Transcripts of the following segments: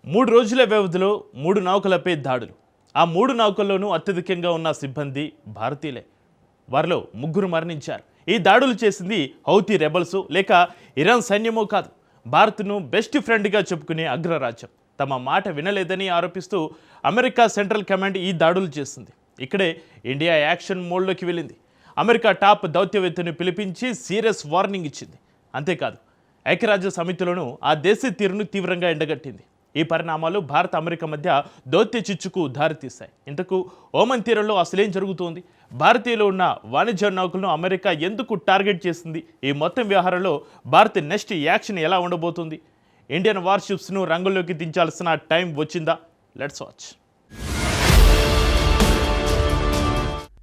3 రోజుల వ్యవధిలో 3 నౌకలపై దాడులు. ఆ 3 నౌకల్లోనూ అత్యధికంగా ఉన్న సిబ్బంది భారతీయులే. వారిలో 3 మరణించారు. ఈ దాడులు చేసింది హౌతీ రెబల్స్ లేక ఇరాన్ సైన్యమో కాదు. భారత్ను బెస్ట్ ఫ్రెండ్గా చెప్పుకునే అగ్రరాజ్యం తమ మాట వినలేదని ఆరోపిస్తూ అమెరికా సెంట్రల్ కమాండ్ ఈ దాడులు చేసింది. ఇక్కడే ఇండియా యాక్షన్ మోడ్లోకి వెళ్ళింది. అమెరికా టాప్ దౌత్యవేత్తను పిలిపించి సీరియస్ వార్నింగ్ ఇచ్చింది. అంతేకాదు, ఐక్యరాజ్య సమితిలోనూ ఆ దేశ తీరును తీవ్రంగా ఎండగట్టింది. ఈ పరిణామాలు భారత్ అమెరికా మధ్య దౌత్య చిచ్చుకు దారితీశాయి. ఇంతకు ఓమన్ తీరంలో అసలేం జరుగుతోంది? భారతీయులు ఉన్న వాణిజ్య నౌకలను అమెరికా ఎందుకు టార్గెట్ చేసింది? ఈ మొత్తం వ్యవహారంలో భారత్ నెక్స్ట్ యాక్షన్ ఎలా ఉండబోతుంది? ఇండియన్ వార్షిప్స్ను రంగంలోకి దించాల్సిన టైం వచ్చిందా? Let's watch.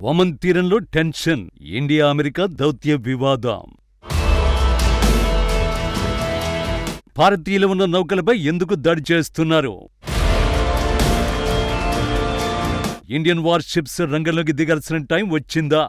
ఓమన్ తీరంలో టెన్షన్, ఇండియా అమెరికా దౌత్య వివాదం. భారతీయులు ఉన్న నౌకలపై ఎందుకు దాడి చేస్తున్నారు? ఇండియన్ వార్షిప్స్ రంగంలోకి దిగాల్సిన టైం వచ్చిందా?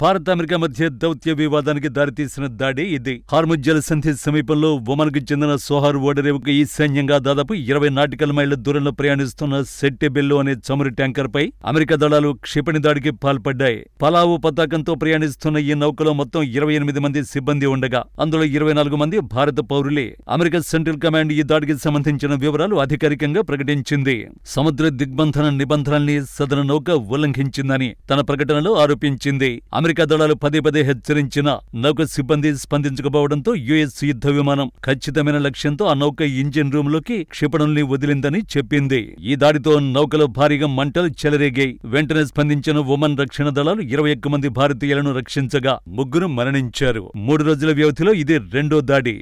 భారత్ అమెరికా మధ్య దౌత్య వివాదానికి దారితీసిన దాడి ఇది. హార్ముజ్ జలసంధి సమీపంలో ఒమన్కు చెందిన సోహార్ ఓడరేవుకు ఈశాన్యంగా దాదాపు 20 నాటికల్ మైళ్ల దూరంలో ప్రయాణిస్తున్న సెట్టెబెల్లో అనే చమురు ట్యాంకర్పై అమెరికా దళాలు క్షిపణి దాడికి పాల్పడ్డాయి. పలావు పతాకంతో ప్రయాణిస్తున్న ఈ నౌకలో మొత్తం 28 మంది సిబ్బంది ఉండగా అందులో 24 మంది భారత పౌరులే. అమెరికా సెంట్రల్ కమాండ్ ఈ దాడికి సంబంధించిన వివరాలు అధికారికంగా ప్రకటించింది. సముద్ర దిగ్బంధన నిబంధనల్ని సదన నౌక ఉల్లంఘించిందని తన ప్రకటనలో ఆరోపించింది. అమెరికా దళాలు పదే హెచ్చరించినా నౌక సిబ్బంది స్పందించకపోవడంతో యుఎస్ యుద్ధ విమానం ఖచ్చితమైన లక్ష్యంతో ఆ నౌక ఇంజిన్ రూమ్ లోకి క్షిపణుల్ని వదిలిందని చెప్పింది. ఈ దాడితో నౌకలో భారీగా మంటలు చెలరేగాయి. వెంటనే స్పందించిన ఒమన్ రక్షణ దళాలు 21 మంది భారతీయులను రక్షించగా 3 మరణించారు. 3 రోజుల వ్యవధిలో ఇది రెండో దాడి.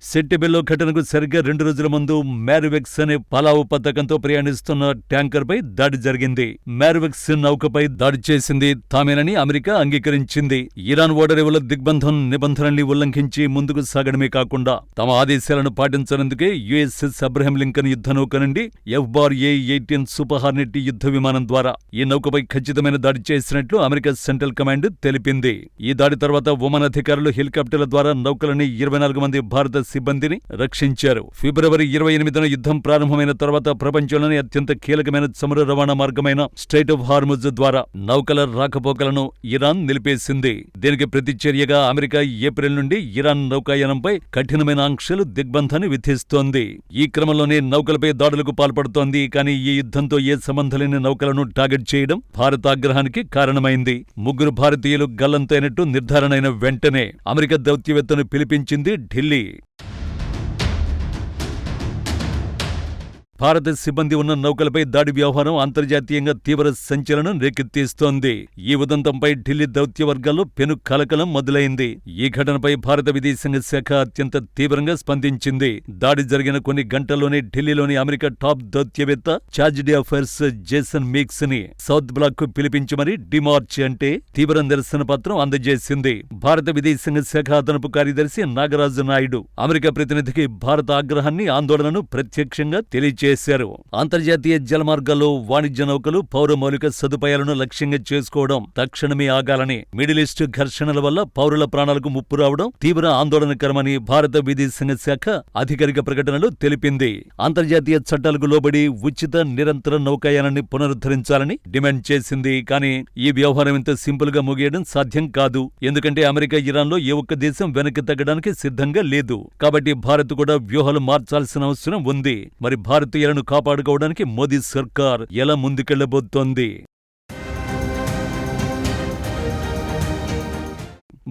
సెట్టెబెల్లో ఘటనకు సరిగ్గా 2 రోజుల ముందు మ్యారివెక్స్ అనే పలావు పథకంతో ప్రయాణిస్తున్న ట్యాంకర్పై దాడి జరిగింది. మ్యారివెక్స్ నౌకపై దాడి చేసింది తామేనని అమెరికా అంగీకరించింది. ఇరాన్ ఓడరేవుల దిగ్బంధం నిబంధనల్ని ఉల్లంఘించి ముందుకు సాగడమే కాకుండా తమ ఆదేశాలను పాటించనందుకే యుఎస్ఎస్ అబ్రహం లింకన్ యుద్ధ నౌక నుండి FBAR-A-18 సూపర్ హార్నెట్ యుద్ధ విమానం ద్వారా ఈ నౌకపై ఖచ్చితమైన దాడి చేసినట్లు అమెరికా సెంట్రల్ కమాండ్ తెలిపింది. ఈ దాడి తర్వాత ఒమన్ అధికారులు హెలికాప్టర్ల ద్వారా నౌకలని 24 మంది భారత సిబ్బందిని రక్షించారు. ఫిబ్రవరి 28న యుద్ధం ప్రారంభమైన తర్వాత ప్రపంచంలోనే అత్యంత కీలకమైన చమురు రవాణా మార్గమైన స్ట్రైట్ ఆఫ్ హార్ముజ్ ద్వారా నౌకల రాకపోకలను ఇరాన్ నిలిపేసింది. దీనికి ప్రతిచర్యగా అమెరికా ఏప్రిల్ నుండి ఇరాన్ నౌకాయానంపై కఠినమైన ఆంక్షలు దిగ్బంధాన్ని విధిస్తోంది. ఈ క్రమంలోనే నౌకలపై దాడులకు పాల్పడుతోంది. కానీ ఈ యుద్ధంతో ఏ సంబంధం లేని నౌకలను టార్గెట్ చేయడం భారత ఆగ్రహానికి కారణమైంది. 3 భారతీయులు గల్లంతైనట్టు నిర్ధారణ అయిన వెంటనే అమెరికా దౌత్యవేత్తను పిలిపించింది ఢిల్లీ. భారత సిబ్బంది ఉన్న నౌకలపై దాడి వ్యవహారం అంతర్జాతీయంగా తీవ్ర సంచలనం రేకెత్తిస్తోంది. ఈ ఉదంతంపై ఢిల్లీ దౌత్య వర్గాల్లో పెను కలకలం మొదలైంది. ఈ ఘటనపై భారత విదేశాంగ శాఖ అత్యంత తీవ్రంగా స్పందించింది. దాడి జరిగిన కొన్ని గంటల్లోనే ఢిల్లీలోని అమెరికా టాప్ దౌత్యవేత్త చార్జ్ d'affaires జేసన్ మీక్స్ ని సౌత్ బ్లాక్ కు పిలిపించి మరీ డిమార్చ్ అంటే తీవ్ర నిరసన పత్రం అందజేసింది. భారత విదేశాంగ శాఖ అదనపు కార్యదర్శి నాగరాజు నాయుడు అమెరికా ప్రతినిధికి భారత ఆగ్రహాన్ని, ఆందోళనను ప్రత్యక్షంగా తెలియజేశారు. అంతర్జాతీయ జలమార్గాల్లో వాణిజ్య నౌకలు పౌర మౌలిక సదుపాయాలను లక్ష్యంగా చేసుకోవడం తక్షణమే ఆగాలని, మిడిల్ ఈస్ట్ ఘర్షణల వల్ల పౌరుల ప్రాణాలకు ముప్పు రావడం తీవ్ర ఆందోళనకరమని భారత విదేశాంగ శాఖ అధికారిక ప్రకటనలో తెలిపింది. అంతర్జాతీయ చట్టాలకు లోబడి ఉచిత నిరంతర నౌకాయానాన్ని పునరుద్ధరించాలని డిమాండ్ చేసింది. కానీ ఈ వ్యవహారం ఇంత సింపుల్ గా ముగియడం సాధ్యం కాదు. ఎందుకంటే అమెరికా, ఇరాన్లో ఏ ఒక్క దేశం వెనక్కి తగ్గడానికి సిద్ధంగా లేదు. కాబట్టి భారత్ కూడా వ్యూహాలు మార్చాల్సిన అవసరం ఉంది. మరి భారతీయులను కాపాడుకోవడానికి మోదీ సర్కార్ ఎలా ముందుకెళ్లబోతోంది?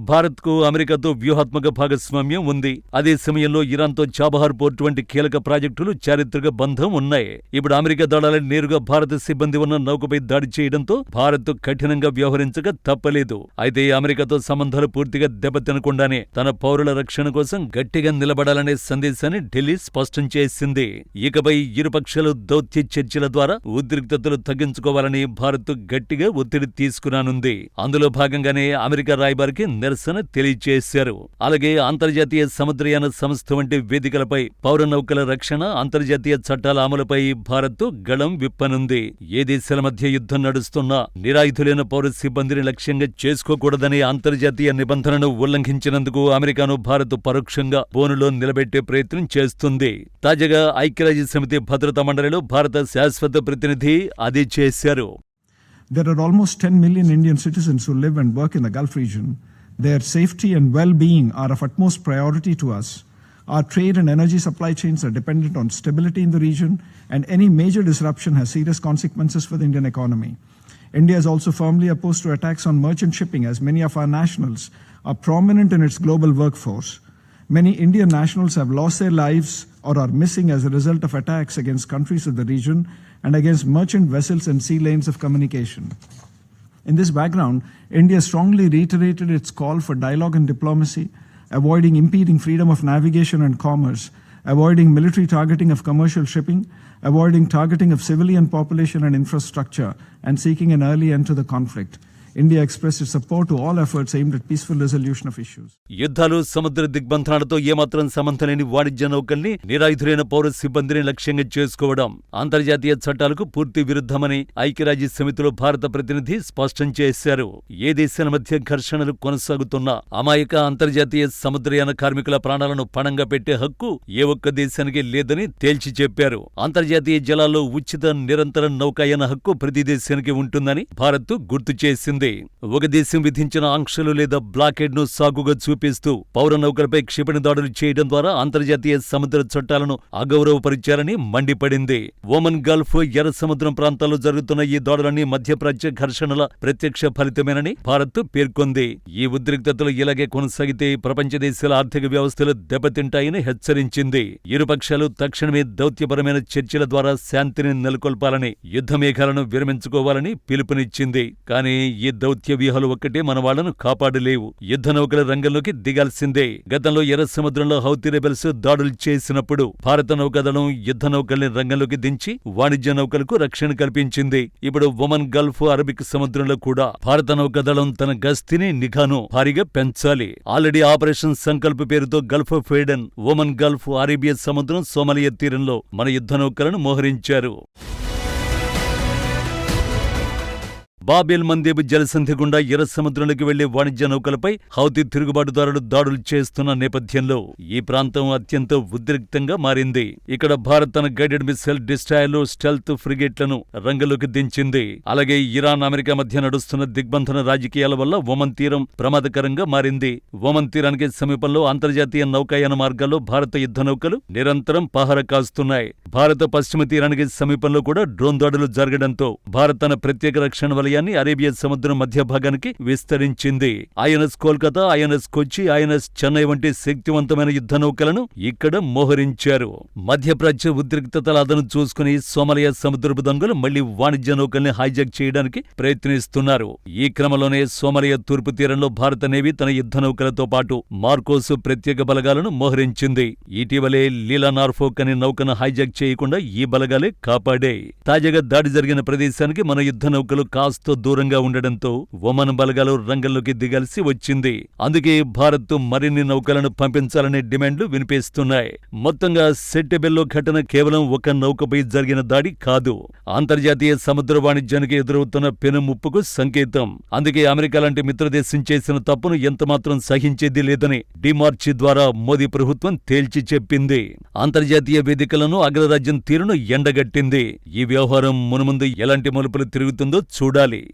భారత్కు అమెరికాతో వ్యూహాత్మక భాగస్వామ్యం ఉంది. అదే సమయంలో ఇరాన్తో చాబహార్ పోర్టు వంటి కీలక ప్రాజెక్టులు చారిత్రక బంధం ఉన్నాయి. ఇప్పుడు అమెరికా దళాలను నేరుగా భారత సిబ్బంది ఉన్న నౌకపై దాడి చేయడంతో భారత్ కఠినంగా వ్యవహరించక తప్పలేదు. అయితే అమెరికాతో సంబంధాలు పూర్తిగా దెబ్బతినకుండానే తన పౌరుల రక్షణ కోసం గట్టిగా నిలబడాలనే సందేశాన్ని ఢిల్లీ స్పష్టం చేసింది. ఇకపై ఇరుపక్షాలు దౌత్య చర్చల ద్వారా ఉద్రిక్తతలు తగ్గించుకోవాలని భారత్ గట్టిగా ఒత్తిడి తీసుకురానుంది. అందులో భాగంగానే అమెరికా రాయబారికి నిరసన తెలియచేశారు. అలాగే అంతర్జాతీయ సముద్రయాన సంస్థ వంటి వేదికలపై పౌర నౌకల రక్షణ, అంతర్జాతీయ చట్టాల అమలుపై భారత్ గళం విప్పనుంది. ఏ దేశాల మధ్య యుద్ధం నడుస్తున్నా నిరాయుధులైన పౌర సిబ్బందిని లక్ష్యంగా చేసుకోకూడదనే అంతర్జాతీయ నిబంధనను ఉల్లంఘించినందుకు అమెరికాను భారత్ పరోక్షంగా బోనులో నిలబెట్టే ప్రయత్నం చేస్తుంది. తాజాగా ఐక్యరాజ్యసమితి భద్రతా మండలిలో భారత శాశ్వత ప్రతినిధి అది చేశారు. There are almost 10 million Indian citizens who live and work in the Gulf region. Their safety and well-being are of utmost priority to us. Our trade and energy supply chains are dependent on stability in the region, and any major disruption has serious consequences for the Indian economy. India is also firmly opposed to attacks on merchant shipping, as many of our nationals are prominent in its global workforce. Many Indian nationals have lost their lives or are missing as a result of attacks against countries of the region and against merchant vessels and sea lanes of communication. In this background, India strongly reiterated its call for dialogue and diplomacy, avoiding impeding freedom of navigation and commerce, avoiding military targeting of commercial shipping, avoiding targeting of civilian population and infrastructure, and seeking an early end to the conflict. India expressed its support to all efforts aimed at peaceful resolution of issues. యుద్ధాలు, సముద్ర దిగ్బంధనాలతో ఏమాత్రం సంబంధం లేని వాణిజ్య నౌకల్ని నిరాయుధులైన పౌర సిబ్బందిని లక్ష్యంగా చేసుకోవడం అంతర్జాతీయ చట్టాలకు పూర్తి విరుద్ధమని ఐక్యరాజ్య సమితిలో భారత ప్రతినిధి స్పష్టం చేశారు. ఏ దేశాల మధ్య ఘర్షణలు కొనసాగుతున్నా అమాయక అంతర్జాతీయ సముద్రయాన కార్మికుల ప్రాణాలను పణంగా పెట్టే హక్కు ఏ ఒక్క దేశానికి లేదని తేల్చి చెప్పారు. అంతర్జాతీయ జలాల్లో ఉచిత నిరంతర నౌకాయాన హక్కు ప్రతి దేశానికి ఉంటుందని భారత్ గుర్తు చేసింది. ఒక దేశం విధించిన ఆంక్షలు లేదా బ్లాకేడ్ ను సాగుగా చూపిస్తూ పౌర నౌకలపై క్షిపణి దాడులు చేయడం ద్వారా అంతర్జాతీయ సముద్ర చట్టాలను అగౌరవపరిచారని మండిపడింది. ఓమన్ గల్ఫ్, ఎర్ర సముద్రం ప్రాంతాల్లో జరుగుతున్న ఈ దాడులన్నీ మధ్యప్రాచ్య ఘర్షణల ప్రత్యక్ష ఫలితమేనని భారత్ పేర్కొంది. ఈ ఉద్రిక్తతలు ఇలాగే కొనసాగితే ప్రపంచ దేశాల ఆర్థిక వ్యవస్థలు దెబ్బతింటాయని హెచ్చరించింది. ఇరుపక్షాలు తక్షణమే దౌత్యపరమైన చర్చల ద్వారా శాంతిని నెలకొల్పాలని, యుద్ధ మేఘాలను విరమించుకోవాలని పిలుపునిచ్చింది. కానీ ఈ దౌత్య వ్యూహాలు ఒక్కటే మన వాళ్లను కాపాడలేవు. యుద్ధ నౌకల రంగంలోకి దిగాల్సిందే. గతంలో ఎర్ర సముద్రంలో హౌతీ రెబెల్స్ దాడులు చేసినప్పుడు భారత నౌకాదళం యుద్ధ నౌకల్ని రంగంలోకి దించి వాణిజ్య నౌకలకు రక్షణ కల్పించింది. ఇప్పుడు ఒమన్ గల్ఫ్, అరబిక్ సముద్రంలో కూడా భారత నౌకాదళం తన గస్తీని, నిఘాను భారీగా పెంచాలి. ఆల్రెడీ ఆపరేషన్ సంకల్ప్ పేరుతో Gulf of Aiden, Oman Gulf, Arabia సముద్రం, సోమాలియా తీరంలో మన యుద్ధ నౌకలను మోహరించారు. బాబెల్ మందేబ్ జలసంధి గుండా ఎర్ర సముద్రంలోకి వెళ్లే వాణిజ్య నౌకలపై హౌతీ తిరుగుబాటుదారులు దాడులు చేస్తున్న నేపథ్యంలో ఈ ప్రాంతం అత్యంత ఉద్రిక్తంగా మారింది. ఇక్కడ భారత్ తన గైడెడ్ మిస్సైల్ డిస్ట్రాయర్లు, స్టెల్త్ ఫ్రిగేట్లను రంగంలోకి దించింది. అలాగే ఇరాన్, అమెరికా మధ్య నడుస్తున్న దిగ్బంధన రాజకీయాల వల్ల ఒమన్ తీరం ప్రమాదకరంగా మారింది. ఒమన్ తీరానికి సమీపంలో అంతర్జాతీయ నౌకాయాన మార్గాల్లో భారత యుద్ధ నౌకలు నిరంతరం పహరా కాస్తున్నాయి. భారత పశ్చిమ తీరానికి సమీపంలో కూడా డ్రోన్ దాడులు జరగడంతో భారత్ తన ప్రత్యేక రక్షణ వలయాన్ని అరేబియా సముద్రం మధ్య భాగానికి విస్తరించింది. ఐఎన్ఎస్ కోల్కతా, ఐఎన్ఎస్ కొచ్చి, ఐఎన్ఎస్ చెన్నై వంటి శక్తివంతమైన యుద్ధ నౌకలను ఇక్కడ మోహరించారు. మధ్యప్రాచ్య ఉద్రిక్తతల అదను చూసుకుని సోమాలియా సముద్రపు దొంగలు మళ్లీ వాణిజ్య నౌకల్ని హైజాక్ చేయడానికి ప్రయత్నిస్తున్నారు. ఈ క్రమంలోనే సోమాలియా తూర్పు తీరంలో భారత నేవీ తన యుద్ధ నౌకలతో పాటు మార్కోస్ ప్రత్యేక బలగాలను మోహరించింది. ఇటీవలే లీలా నార్ఫోక్ అనే నౌకను హైజాక్ చేయకుండా ఈ బలగాలే కాపాడే. తాజాగా దాడి జరిగిన ప్రదేశానికి మన యుద్ధ నౌకలు కాస్త దూరంగా ఉండడంతో ఒమన్ బలగాలు రంగంలోకి దిగాల్సి వచ్చింది. అందుకే భారత్ మరిన్ని నౌకలను పంపించాలనే డిమాండ్లు వినిపిస్తున్నాయి. మొత్తంగా సెట్టెబెల్లో ఘటన కేవలం ఒక నౌకపై జరిగిన దాడి కాదు, అంతర్జాతీయ సముద్ర వాణిజ్యానికి ఎదురవుతున్న పెను ముప్పుకు సంకేతం. అందుకే అమెరికా లాంటి మిత్రదేశం చేసిన తప్పును ఎంతమాత్రం సహించేది లేదని డిమార్చి ద్వారా మోదీ ప్రభుత్వం తేల్చి చెప్పింది. అంతర్జాతీయ వేదికలను, అగ్రరాజ్యం తీరును ఎండగట్టింది. ఈ వ్యవహారం మునుముందు ఎలాంటి మలుపులు తిరుగుతుందో చూడాలి.